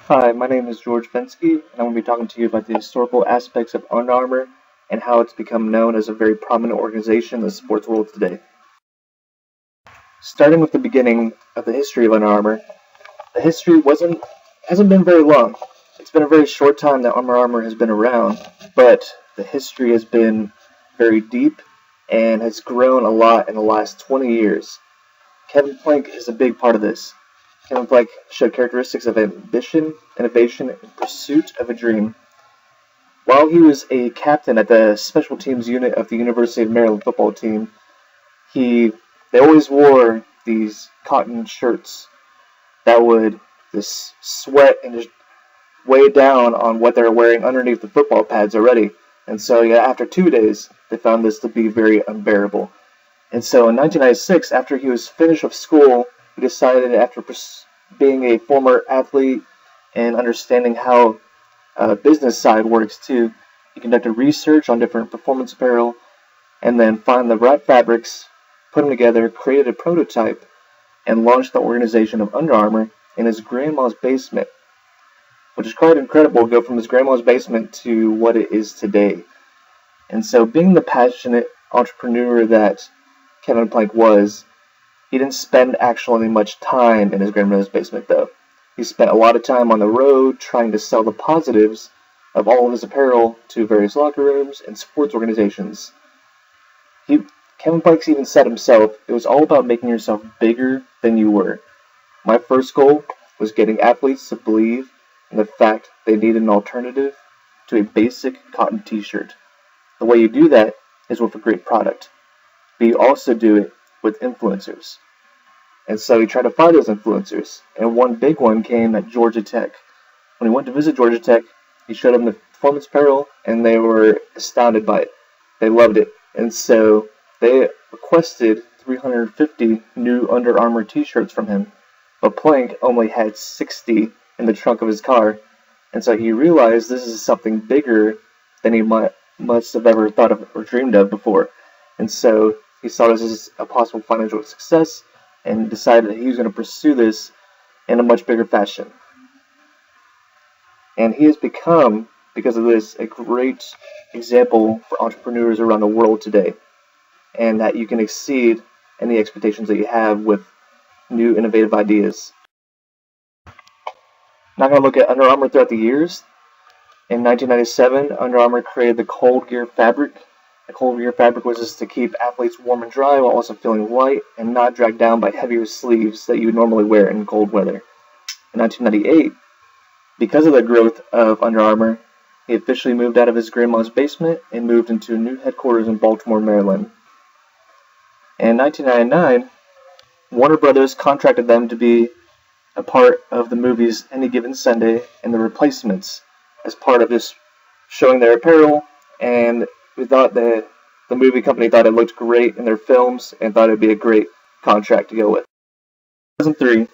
Hi, my name is George Fensky, and I'm going to be talking to you about the historical aspects of Under Armour and how it's become known as a very prominent organization in the sports world today. Starting with the beginning of the history of Under Armour, the history hasn't been very long. It's been a very short time that Under Armour has been around, but the history has been very deep and has grown a lot in the last 20 years. Kevin Plank is a big part of this. Kevin Plank showed characteristics of ambition, innovation, and pursuit of a dream. While he was a captain at the special teams unit of the University of Maryland football team, they always wore these cotton shirts that would just sweat and just weigh down on what they're wearing underneath the football pads already. And so, after 2 days, they found this to be very unbearable. And so in 1996, after he was finished with school, he decided, after being a former athlete and understanding how business side works too, he conducted research on different performance apparel and then found the right fabrics, put them together, created a prototype, and launched the organization of Under Armour in his grandma's basement, which is quite incredible to go from his grandma's basement to what it is today. And so, being the passionate entrepreneur that Kevin Plank was, he didn't spend actually much time in his grandmother's basement, though. He spent a lot of time on the road trying to sell the positives of all of his apparel to various locker rooms and sports organizations. Kevin Plank even said himself, it was all about making yourself bigger than you were. My first goal was getting athletes to believe in the fact they needed an alternative to a basic cotton t-shirt. The way you do that is with a great product, but you also do it with influencers. And so he tried to find those influencers, and one big one came at Georgia Tech. When he went to visit Georgia Tech, he showed them the performance apparel, and they were astounded by it. They loved it, and so they requested 350 new Under Armour t-shirts from him, but Plank only had 60 in the trunk of his car, and so he realized this is something bigger than he must have ever thought of or dreamed of before. And so he saw this as a possible financial success and decided that he was going to pursue this in a much bigger fashion. And he has become, because of this, a great example for entrepreneurs around the world today, and that you can exceed any expectations that you have with new innovative ideas. Now, going to look at Under Armour throughout the years. In 1997, Under Armour created the Cold Gear fabric. The Cold Gear fabric was just to keep athletes warm and dry while also feeling light and not dragged down by heavier sleeves that you would normally wear in cold weather. In 1998, because of the growth of Under Armour, he officially moved out of his grandma's basement and moved into a new headquarters in Baltimore, Maryland. In 1999, Warner Brothers contracted them to be a part of the movies Any Given Sunday and The Replacements as part of this showing their apparel, and we thought the movie company thought it looked great in their films and thought it would be a great contract to go with. In 2003,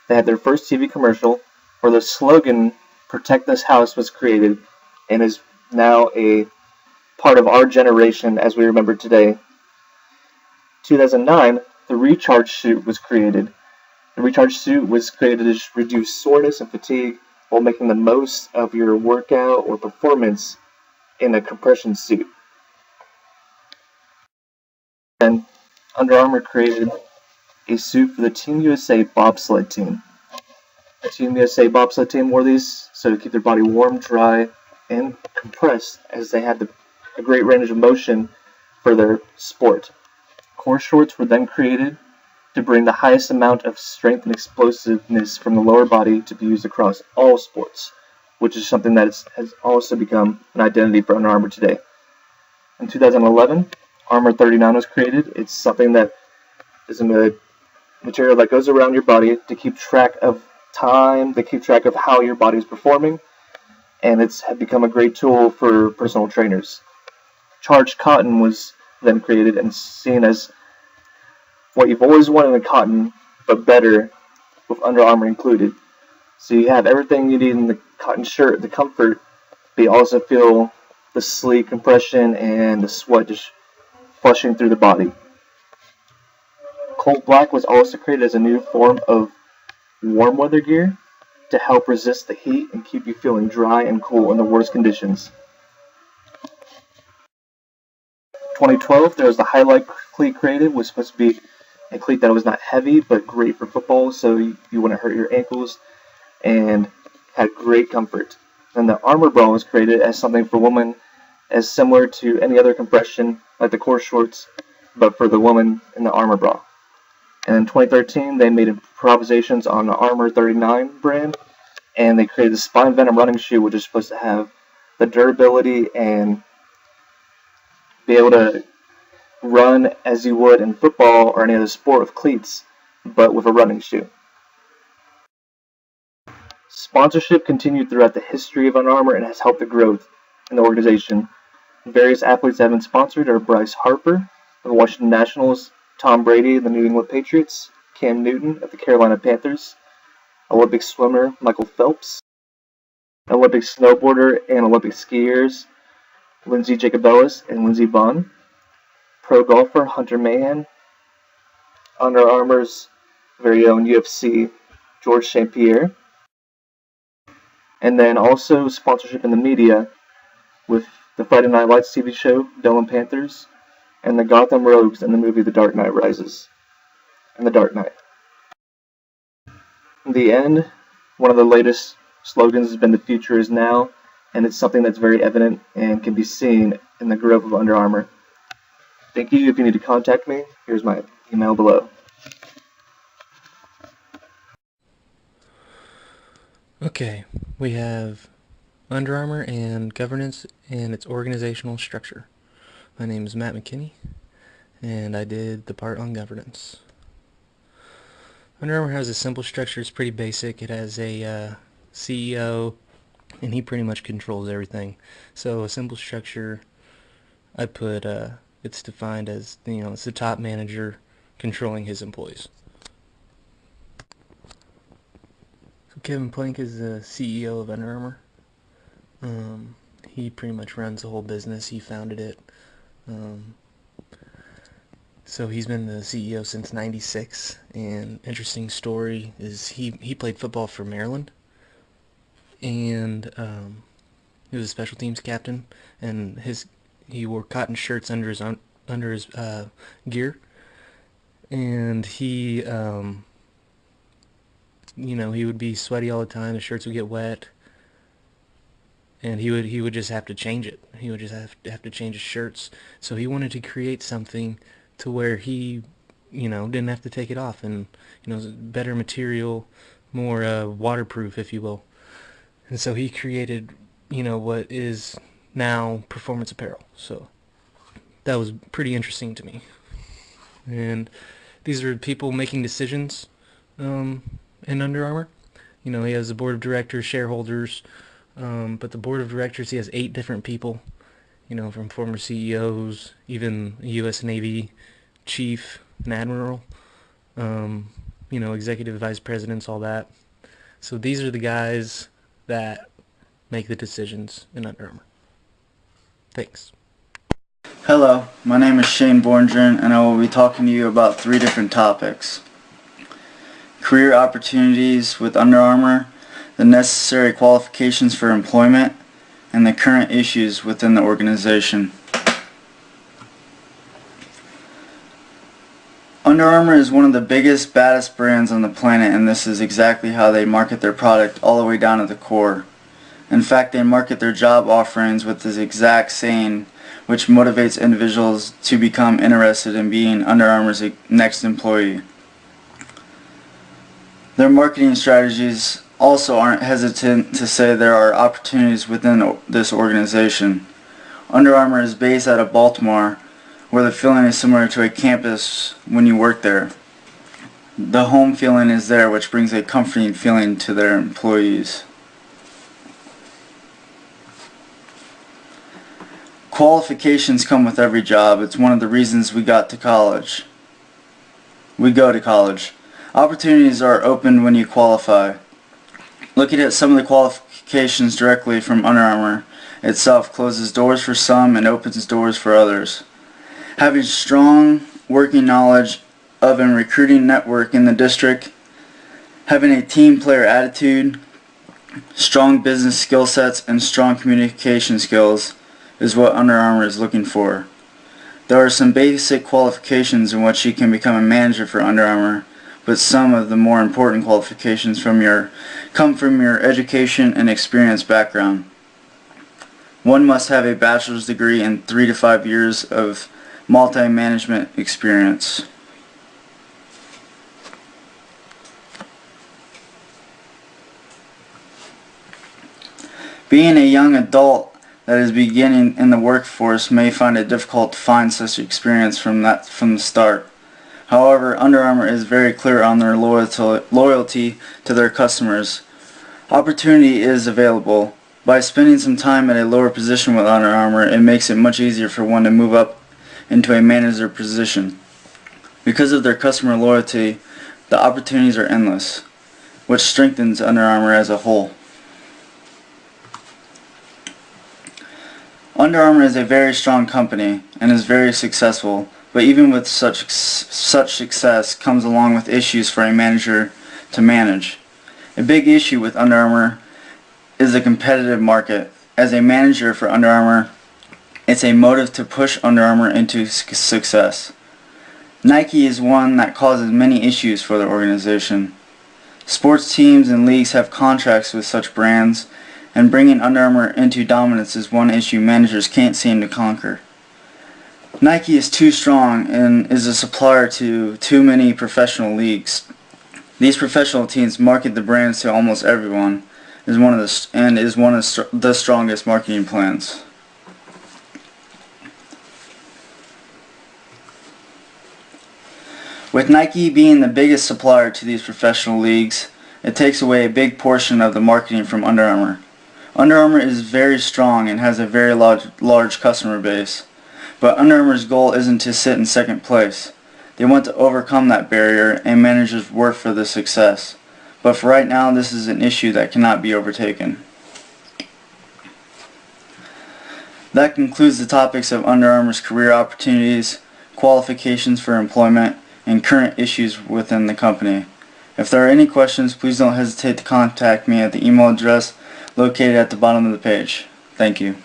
they had their first TV commercial where the slogan "Protect This House" was created and is now a part of our generation as we remember today. 2009, the Recharge suit was created. The Recharge suit was created to reduce soreness and fatigue while making the most of your workout or performance in a compression suit. And Under Armour created a suit for the Team USA bobsled team. The Team USA bobsled team wore these so to keep their body warm, dry, and compressed as they had a great range of motion for their sport. Core shorts were then created to bring the highest amount of strength and explosiveness from the lower body to be used across all sports, which is something that has also become an identity for Under Armour today. In 2011, Armour 39 was created. It's something that is a material that goes around your body to keep track of time, to keep track of how your body is performing, and it's become a great tool for personal trainers. Charged cotton was then created and seen as what you've always wanted in cotton, but better with Under Armour included. So you have everything you need in the cotton shirt, the comfort, but you also feel the sleek compression and the sweat just flushing through the body. Cold black was also created as a new form of warm weather gear, to help resist the heat and keep you feeling dry and cool in the worst conditions. 2012, there was the Highlight cleat created, was supposed to be a cleat that was not heavy but great for football, so you wouldn't hurt your ankles and had great comfort. And the Armour Bra was created as something for women, as similar to any other compression like the core shorts, but for the woman in the Armour Bra. And in 2013, they made improvisations on the Armour 39 brand, and they created the Spine Venom running shoe, which is supposed to have the durability and be able to run as you would in football or any other sport with cleats, but with a running shoe. Sponsorship continued throughout the history of Under Armour and has helped the growth in the organization. Various athletes that have been sponsored are Bryce Harper of the Washington Nationals, Tom Brady of the New England Patriots, Cam Newton of the Carolina Panthers, Olympic swimmer Michael Phelps, Olympic snowboarder and Olympic skiers Lindsey Jacobellis and Lindsey Vonn, pro golfer Hunter Mahan, Under Armour's very own UFC George St. Pierre, and then also sponsorship in the media with the Friday Night Lights TV show Dillon Panthers and the Gotham Rogues in the movie The Dark Knight Rises and The Dark Knight. In the end, one of the latest slogans has been "The future is now," and it's something that's very evident and can be seen in the growth of Under Armour. Thank you. If you need to contact me, here's my email below. Okay, we have Under Armour and governance and its organizational structure. My name is Matt McKinney, and I did the part on governance. Under Armour has a simple structure. It's pretty basic. It has a CEO, and he pretty much controls everything. So a simple structure, I put it's defined as, it's the top manager controlling his employees. So Kevin Plank is the CEO of Under Armour. He pretty much runs the whole business. He founded it. So he's been the CEO since '96, and interesting story is he played football for Maryland, and he was a special teams captain, and he wore cotton shirts under his gear, and he he would be sweaty all the time. The shirts would get wet, and he would just have to change it. He would just have to change his shirts. So he wanted to create something to where he, didn't have to take it off, and better material, more waterproof, if you will. And so he created, what is now performance apparel. So that was pretty interesting to me. And these are people making decisions in Under Armour. He has a board of directors, shareholders, but the board of directors, he has 8 different people, from former CEOs, even U.S. Navy chief and admiral, executive vice presidents, all that. So these are the guys that make the decisions in Under Armour. Thanks. Hello, my name is Shane Borngren, and I will be talking to you about 3 different topics: career opportunities with Under Armour, the necessary qualifications for employment, and the current issues within the organization. Under Armour is one of the biggest, baddest brands on the planet, and this is exactly how they market their product all the way down to the core. In fact, they market their job offerings with this exact saying, which motivates individuals to become interested in being Under Armour's next employee. Their marketing strategies also aren't hesitant to say there are opportunities within this organization. Under Armour is based out of Baltimore, where the feeling is similar to a campus when you work there. The home feeling is there, which brings a comforting feeling to their employees. Qualifications come with every job. It's one of the reasons we go to college. Opportunities are opened when you qualify. Looking at some of the qualifications directly from Under Armour itself closes doors for some and opens doors for others. Having strong working knowledge of and recruiting network in the district, having a team player attitude, Strong business skill sets and strong communication skills is what Under Armour is looking for. There are some basic qualifications in which you can become a manager for Under Armour, but some of the more important qualifications come from your education and experience background. One must have a bachelor's degree and 3 to 5 years of multi-management experience. Being a young adult that is beginning in the workforce may find it difficult to find such experience from the start. However, Under Armour is very clear on their loyalty to their customers. Opportunity is available. By spending some time at a lower position with Under Armour, it makes it much easier for one to move up into a manager position. Because of their customer loyalty, the opportunities are endless, which strengthens Under Armour as a whole. Under Armour is a very strong company and is very successful, but even with such success comes along with issues for a manager to manage. A big issue with Under Armour is the competitive market. As a manager for Under Armour, it's a motive to push Under Armour into success. Nike is one that causes many issues for the organization. Sports teams and leagues have contracts with such brands, and bringing Under Armour into dominance is one issue managers can't seem to conquer. Nike is too strong and is a supplier to too many professional leagues. These professional teams market the brands to almost everyone, is one of the strongest marketing plans. With Nike being the biggest supplier to these professional leagues, it takes away a big portion of the marketing from Under Armour. Under Armour is very strong and has a very large customer base, but Under Armour's goal isn't to sit in second place. They want to overcome that barrier, and managers work for the success. But for right now, this is an issue that cannot be overtaken. That concludes the topics of Under Armour's career opportunities, qualifications for employment, and current issues within the company. If there are any questions, please don't hesitate to contact me at the email address located at the bottom of the page. Thank you.